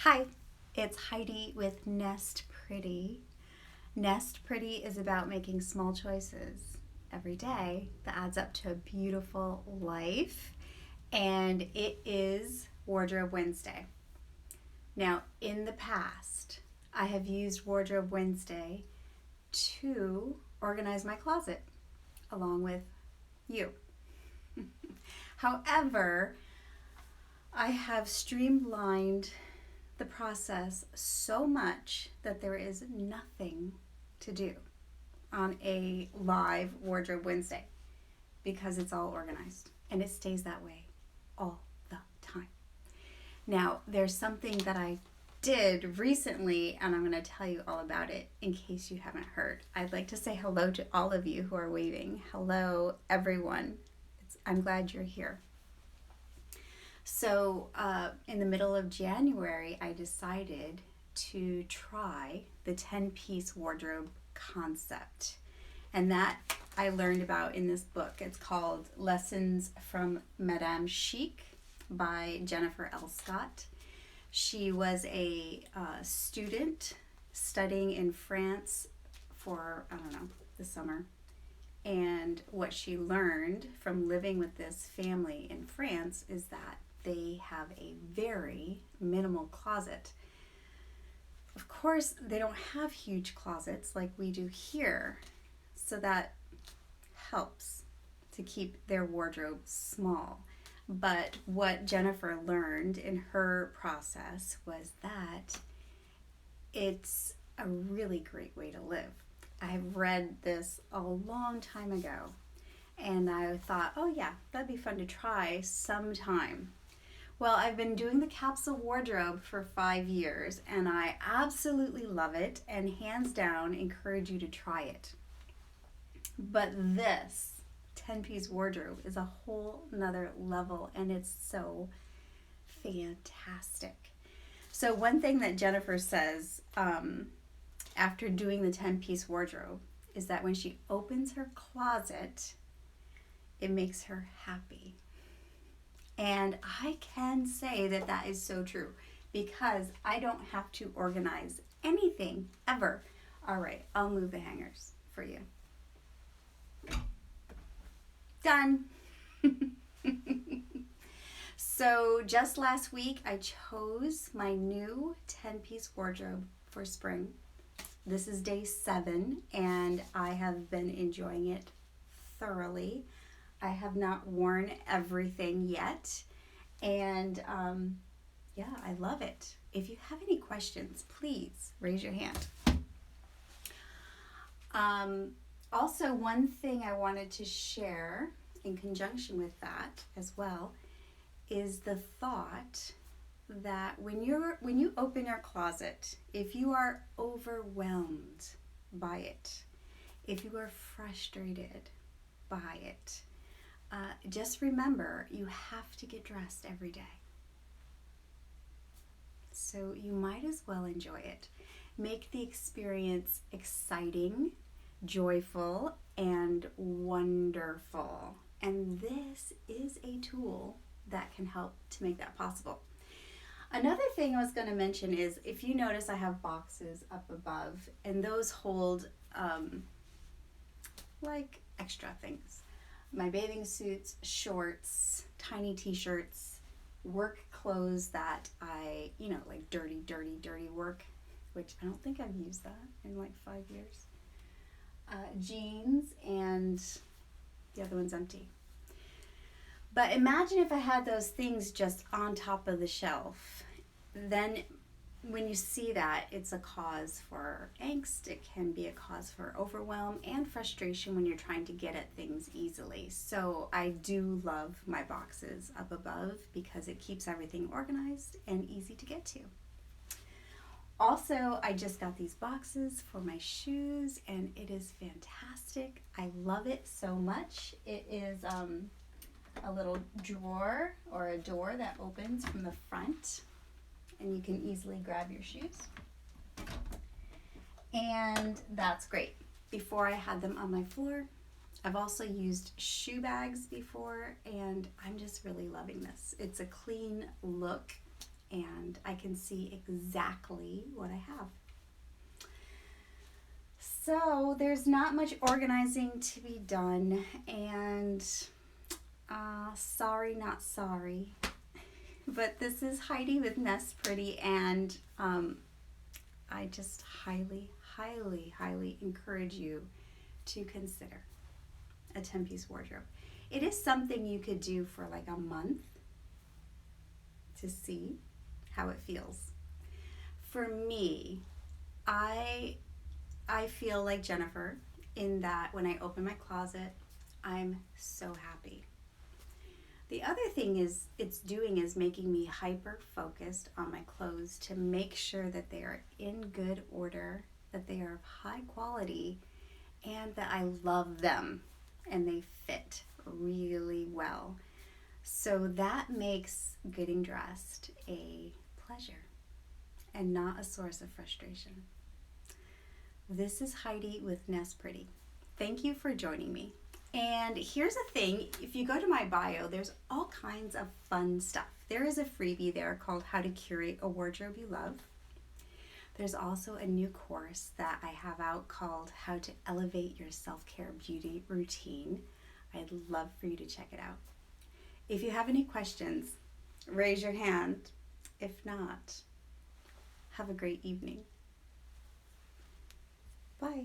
Hi, it's Heidi with Nest Pretty. Nest Pretty is about making small choices every day that adds up to a beautiful life, and it is Wardrobe Wednesday. Now, in the past, I have used Wardrobe Wednesday to organize my closet along with you. However, I have streamlined the process so much that there is nothing to do on a live Wardrobe Wednesday because it's all organized and it stays that way all the time. Now, there's something that I did recently, and I'm going to tell you all about it in case you haven't heard. I'd like to say hello to all of you who are waving. Hello, everyone. I'm glad you're here. So in the middle of January, I decided to try the 10-piece wardrobe concept. And that I learned about in this book. It's called Lessons from Madame Chic by Jennifer L. Scott. She was a student studying in France for, the summer. And what she learned from living with this family in France is that they have a very minimal closet. Of course, they don't have huge closets like we do here, so that helps to keep their wardrobe small. But what Jennifer learned in her process was that it's a really great way to live. I've read this a long time ago, and I thought, oh yeah, that'd be fun to try sometime. Well, I've been doing the capsule wardrobe for 5 years, and I absolutely love it, and hands down encourage you to try it. But this 10-piece wardrobe is a whole nother level, and it's so fantastic. So one thing that Jennifer says after doing the 10-piece wardrobe is that when she opens her closet, it makes her happy. And I can say that that is so true because I don't have to organize anything ever. All right, I'll move the hangers for you. Done. So just last week, I chose my new 10-piece wardrobe for spring. This is day 7, and I have been enjoying it thoroughly. I have not worn everything yet, and I love it. If you have any questions, please raise your hand. Also, one thing I wanted to share in conjunction with that as well is the thought that when you open your closet, if you are overwhelmed by it, if you are frustrated by it, just remember you have to get dressed every day. So you might as well enjoy it. Make the experience exciting, joyful, and wonderful. And this is a tool that can help to make that possible. Another thing I was going to mention is if you notice I have boxes up above, and those hold like extra things. My bathing suits, shorts, tiny t-shirts, work clothes that I, like dirty work, which I don't think I've used that in like 5 years. Jeans, and the other one's empty. But imagine if I had those things just on top of the shelf. Then when you see that, it's a cause for angst. It can be a cause for overwhelm and frustration when you're trying to get at things easily. So I do love my boxes up above because it keeps everything organized and easy to get to. Also, I just got these boxes for my shoes, and it is fantastic. I love it so much. It is a little drawer or a door that opens from the front, and you can easily grab your shoes. And that's great. Before I had them on my floor. I've also used shoe bags before, and I'm just really loving this. It's a clean look, and I can see exactly what I have. So there's not much organizing to be done, and sorry, not sorry. But this is Heidi with Nest Pretty, and I just highly, highly, highly encourage you to consider a 10-piece wardrobe. It is something you could do for like a month to see how it feels. For me, I feel like Jennifer in that when I open my closet, I'm so happy. The other thing it's doing is making me hyper focused on my clothes to make sure that they are in good order, that they are of high quality, and that I love them and they fit really well. So that makes getting dressed a pleasure and not a source of frustration. This is Heidi with Nest Pretty. Thank you for joining me. And here's the thing, if you go to my bio, there's all kinds of fun stuff. There is a freebie there called How to Curate a Wardrobe You Love. There's also a new course that I have out called How to Elevate Your Self-Care Beauty Routine. I'd love for you to check it out. If you have any questions, raise your hand. If not, have a great evening. Bye.